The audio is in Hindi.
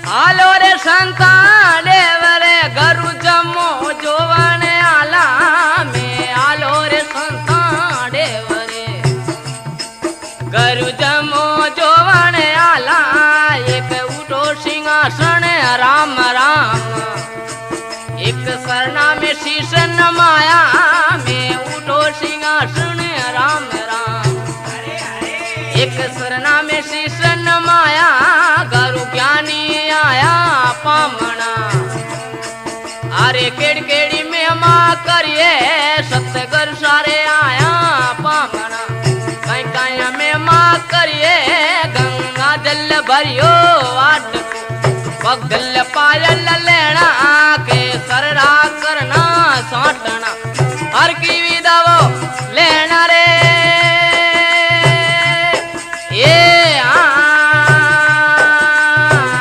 હાલો રે સંતા દેવરે ગરુ જમો જોવાને આલા મે હાલો રે સંતા દેવરે ગરુ જમો જોવાને આલા એક ઉઠો સિંહાસન રામ રામ એક સરના में शीश नमाया में उठो सिंहासन राम राम एक सरना में शीश नमाया गरु ज्ञानी आया पामना अरे केड़ केड़ी में मां करिए सतगर सारे आया पामना कई कई में मां करिए गंगा जल भरियो वाट पगल